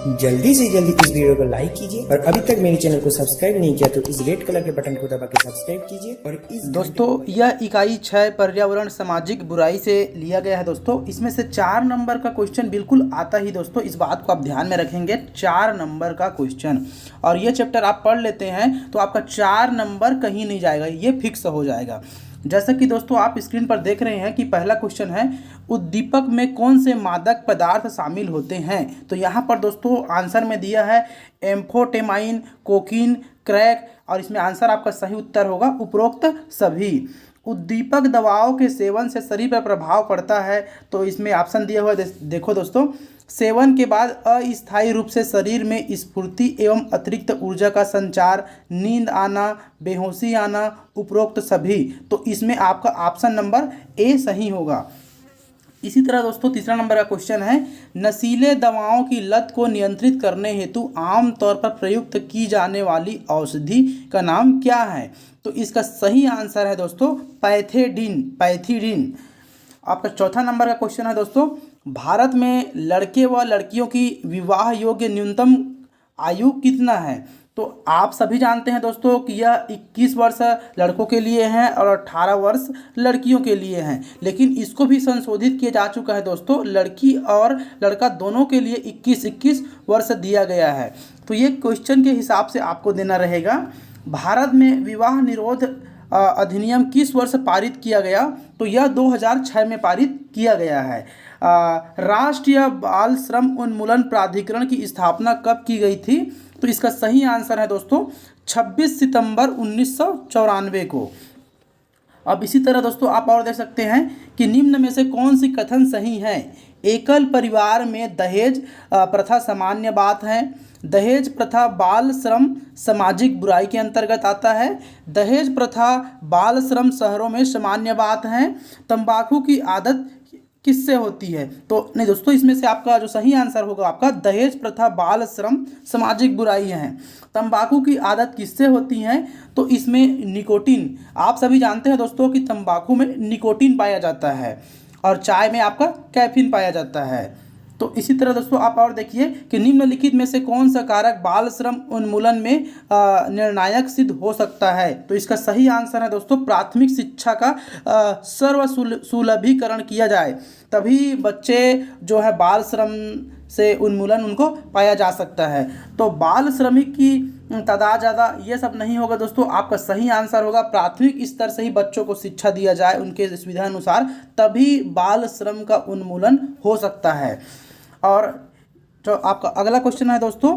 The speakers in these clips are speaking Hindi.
जल्दी से जल्दी इस वीडियो को लाइक कीजिए और अभी तक मेरे चैनल को सब्सक्राइब नहीं किया तो इस रेड कलर के बटन को दबा के सब्सक्राइब कीजिए। और इस दोस्तों यह इकाई 6 पर्यावरण सामाजिक बुराई से लिया गया है। दोस्तों इसमें से 4 नंबर का क्वेश्चन बिल्कुल आता ही दोस्तों, इस बात को आप ध्यान में रखेंगे। 4 नंबर का क्वेश्चन और ये चैप्टर आप पढ़ लेते हैं तो आपका 4 नंबर कहीं नहीं जाएगा, ये फिक्स हो जाएगा। जैसा कि दोस्तों आप स्क्रीन पर देख रहे हैं कि पहला क्वेश्चन है, उद्दीपक में कौन से मादक पदार्थ शामिल होते हैं। तो यहाँ पर दोस्तों आंसर में दिया है एम्फोटेमाइन, कोकीन, क्रैक, और इसमें आंसर आपका सही उत्तर होगा उपरोक्त सभी। उद्दीपक दवाओं के सेवन से शरीर पर प्रभाव पड़ता है, तो इसमें ऑप्शन दिया हुआ है, देखो दोस्तों। सेवन के बाद अस्थायी रूप से शरीर में स्फूर्ति एवं अतिरिक्त ऊर्जा का संचार, नींद आना, बेहोशी आना, उपरोक्त सभी। तो इसमें आपका ऑप्शन नंबर ए सही होगा। इसी तरह दोस्तों तीसरा नंबर का क्वेश्चन है, नशीले दवाओं की लत को नियंत्रित करने हेतु आमतौर पर प्रयुक्त की जाने वाली औषधि का नाम क्या है। तो इसका सही आंसर है दोस्तों पैथिडीन। आपका चौथा नंबर का क्वेश्चन है दोस्तों, भारत में लड़के व लड़कियों की विवाह योग्य न्यूनतम आयु कितना है। तो आप सभी जानते हैं दोस्तों कि यह 21 वर्ष लड़कों के लिए है और 18 वर्ष लड़कियों के लिए हैं, लेकिन इसको भी संशोधित किया जा चुका है दोस्तों, लड़की और लड़का दोनों के लिए 21 वर्ष दिया गया है। तो ये क्वेश्चन के हिसाब से आपको देना रहेगा। भारत में विवाह निरोध अधिनियम किस वर्ष पारित किया गया। तो यह 2006 में पारित किया गया है। राष्ट्रीय बाल श्रम उन्मूलन प्राधिकरण की स्थापना कब की गई थी। तो इसका सही आंसर है दोस्तों 26 सितंबर 1994 को। अब इसी तरह दोस्तों आप और देख सकते हैं कि निम्न में से कौन सी कथन सही है। एकल परिवार में दहेज प्रथा सामान्य बात है। दहेज प्रथा बाल श्रम सामाजिक बुराई के अंतर्गत आता है। दहेज प्रथा बाल श्रम शहरों में सामान्य बात है। तंबाकू की आदत किससे होती है। तो नहीं दोस्तों, इसमें से आपका जो सही आंसर होगा आपका दहेज प्रथा बाल श्रम सामाजिक बुराई है। तंबाकू की आदत किससे होती है। तो इसमें निकोटीन, आप सभी जानते हैं दोस्तों कि तंबाकू में निकोटीन पाया जाता है और चाय में आपका कैफीन पाया जाता है। तो इसी तरह दोस्तों आप और देखिए कि निम्नलिखित में से कौन सा कारक बाल श्रम उन्मूलन में निर्णायक सिद्ध हो सकता है। तो इसका सही आंसर है दोस्तों प्राथमिक शिक्षा का सुलभीकरण किया जाए, तभी बच्चे जो है बाल श्रम से उन्मूलन उनको पाया जा सकता है। तो बाल श्रमिक की तादाद ज़्यादा ये सब नहीं होगा दोस्तों, आपका सही आंसर होगा प्राथमिक स्तर से ही बच्चों को शिक्षा दिया जाए उनके सुविधा अनुसार, तभी बाल श्रम का उन्मूलन हो सकता है। और जो आपका अगला क्वेश्चन है दोस्तों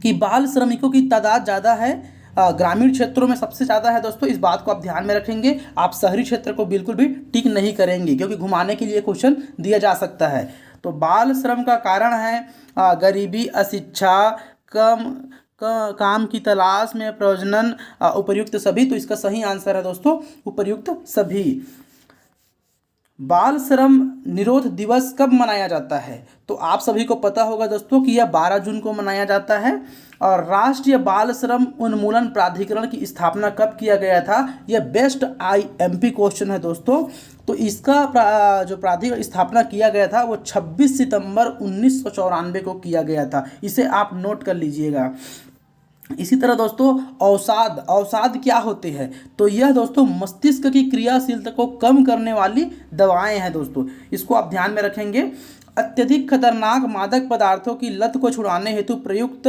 कि बाल श्रमिकों की तादाद ज़्यादा है ग्रामीण क्षेत्रों में सबसे ज़्यादा है दोस्तों, इस बात को आप ध्यान में रखेंगे। आप शहरी क्षेत्र को बिल्कुल भी टिक नहीं करेंगे क्योंकि घुमाने के लिए क्वेश्चन दिया जा सकता है। तो बाल श्रम का कारण है गरीबी, अशिक्षा, काम की तलाश में प्रजनन, उपर्युक्त सभी। तो इसका सही आंसर है दोस्तों उपर्युक्त सभी। बाल श्रम निरोध दिवस कब मनाया जाता है। तो आप सभी को पता होगा दोस्तों कि यह 12 जून को मनाया जाता है। और राष्ट्रीय बाल श्रम उन्मूलन प्राधिकरण की स्थापना कब किया गया था। यह बेस्ट IMP क्वेश्चन है दोस्तों। तो इसका जो प्राधिकरण स्थापना किया गया था वो 26 सितंबर 1994 को किया गया था, इसे आप नोट कर लीजिएगा। इसी तरह दोस्तों अवसाद क्या होते हैं। तो यह दोस्तों मस्तिष्क की क्रियाशीलता को कम करने वाली दवाएं हैं दोस्तों, इसको आप ध्यान में रखेंगे। अत्यधिक खतरनाक मादक पदार्थों की लत को छुड़ाने हेतु प्रयुक्त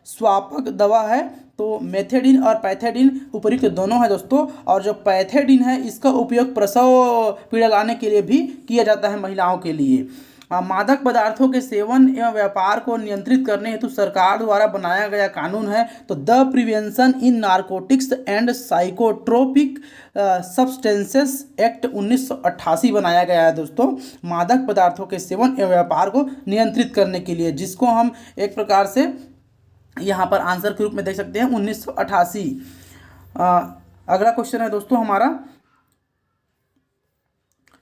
स्वापक दवा है। तो मेथेडिन और पैथेडिन उपयुक्त दोनों है दोस्तों। और जो पैथेडिन है इसका उपयोग प्रसव पीड़ा लाने के लिए भी किया जाता है महिलाओं के लिए। मादक पदार्थों के सेवन एवं व्यापार को नियंत्रित करने हेतु सरकार द्वारा बनाया गया कानून है तो the prevention in narcotics and psychotropic substances act 1988 बनाया गया है दोस्तों, मादक पदार्थों के सेवन एवं व्यापार को नियंत्रित करने के लिए, जिसको हम एक प्रकार से यहाँ पर आंसर के रूप में देख सकते हैं 1988। अगला क्वेश्चन है दोस्तों हमारा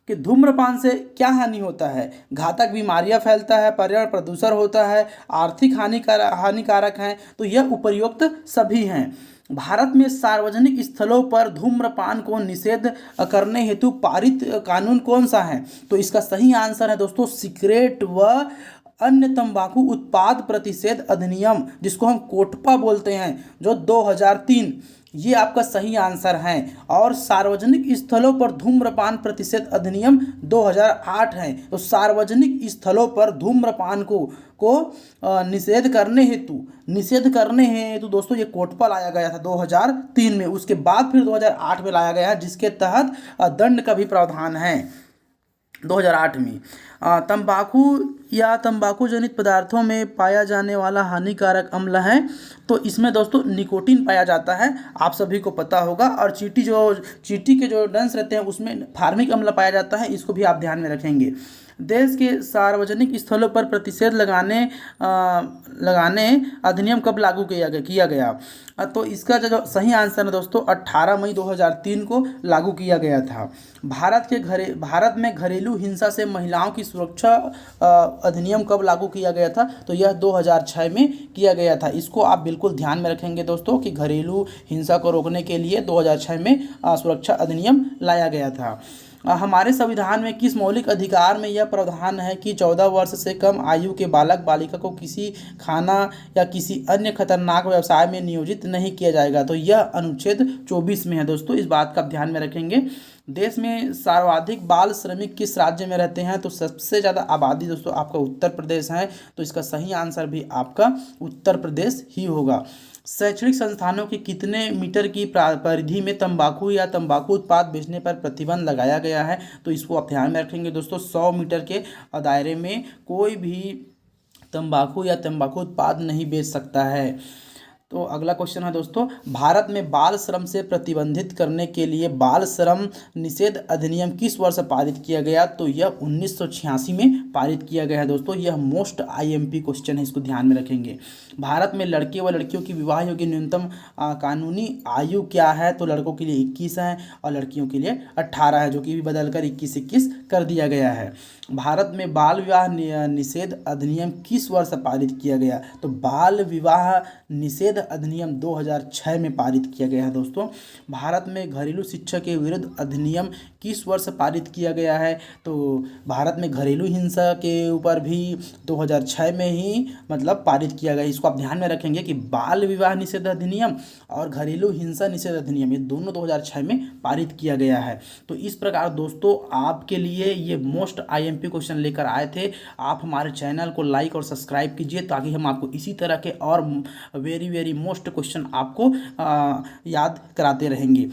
कि धूम्रपान से क्या हानि होता है। घातक बीमारियां फैलता है, पर्यावरण प्रदूषण होता है, आर्थिक हानिकारक है। तो यह उपर्युक्त सभी हैं। भारत में सार्वजनिक स्थलों पर धूम्रपान को निषेध करने हेतु पारित कानून कौन सा है। तो इसका सही आंसर है दोस्तों सिगरेट व अन्य तंबाकू उत्पाद प्रतिषेध अधिनियम, जिसको हम कोटपा बोलते हैं, जो 2003, ये आपका सही आंसर है। और सार्वजनिक स्थलों पर धूम्रपान प्रतिषेध अधिनियम 2008 है। तो सार्वजनिक स्थलों पर धूम्रपान को निषेध करने हेतु दोस्तों ये कोटपा लाया गया था 2003 में। उसके बाद फिर 2008 में लाया गया, जिसके तहत दंड का भी प्रावधान है 2008 में। तंबाकू या तंबाकू जनित पदार्थों में पाया जाने वाला हानिकारक अम्ल है, तो इसमें दोस्तों निकोटीन पाया जाता है, आप सभी को पता होगा। और चींटी के जो डंस रहते हैं उसमें फार्मिक अम्ल पाया जाता है, इसको भी आप ध्यान में रखेंगे। देश के सार्वजनिक स्थलों पर प्रतिषेध लगाने अधिनियम कब लागू किया गया? तो इसका जो सही आंसर है दोस्तों 18 मई 2003 को लागू किया गया था। भारत में घरेलू हिंसा से महिलाओं की सुरक्षा अधिनियम कब लागू किया गया था? तो यह 2006 में किया गया था। इसको आप बिल्कुल ध्यान में रखेंगे दोस्तों कि घरेलू हिंसा को रोकने के लिए 2006 में सुरक्षा अधिनियम लाया गया था। हमारे संविधान में किस मौलिक अधिकार में यह प्रावधान है कि 14 वर्ष से कम आयु के बालक बालिका को किसी खाना या किसी अन्य खतरनाक व्यवसाय में नियोजित नहीं किया जाएगा? तो यह अनुच्छेद 24 में है दोस्तों, इस बात का आप ध्यान में रखेंगे। देश में सर्वाधिक बाल श्रमिक किस राज्य में रहते हैं? तो सबसे ज़्यादा आबादी दोस्तों आपका उत्तर प्रदेश है, तो इसका सही आंसर भी आपका उत्तर प्रदेश ही होगा। शैक्षणिक संस्थानों की कितने मीटर की परिधि में तंबाकू या तंबाकू उत्पाद बेचने पर प्रतिबंध लगाया गया है? तो इसको आप ध्यान में रखेंगे दोस्तों। 100 मीटर के दायरे में कोई भी तंबाकू या तंबाकू उत्पाद नहीं बेच सकता है। तो अगला क्वेश्चन है दोस्तों, भारत में बाल श्रम से प्रतिबंधित करने के लिए बाल श्रम निषेध अधिनियम किस वर्ष पारित किया गया? तो यह 1986 में पारित किया गया है दोस्तों। यह मोस्ट आईएमपी क्वेश्चन है, इसको ध्यान में रखेंगे। भारत में लड़के व लड़कियों की विवाह योग्य न्यूनतम कानूनी आयु क्या है? तो लड़कों के लिए 21 है और लड़कियों के लिए 18 है, जो कि भी बदलकर 21 कर दिया गया है। भारत में बाल विवाह निषेध अधिनियम किस वर्ष पारित किया गया? तो बाल विवाह निषेध अधिनियम 2006 में पारित किया गया है दोस्तों। भारत में घरेलू शिक्षा के विरुद्ध अधिनियम किस वर्ष पारित किया गया है? तो भारत में घरेलू हिंसा के ऊपर भी 2006 में ही मतलब पारित किया गया। इसको आप ध्यान में रखेंगे कि बाल विवाह निषेध अधिनियम और घरेलू हिंसा निषेध अधिनियम ये दोनों 2006 में पारित किया गया है। तो इस प्रकार दोस्तों आपके लिए ये मोस्ट आईएमपी क्वेश्चन लेकर आए थे। आप हमारे चैनल को लाइक और सब्सक्राइब कीजिए ताकि हम आपको इसी तरह के और वेरी मोस्ट क्वेश्चन आपको याद कराते रहेंगे।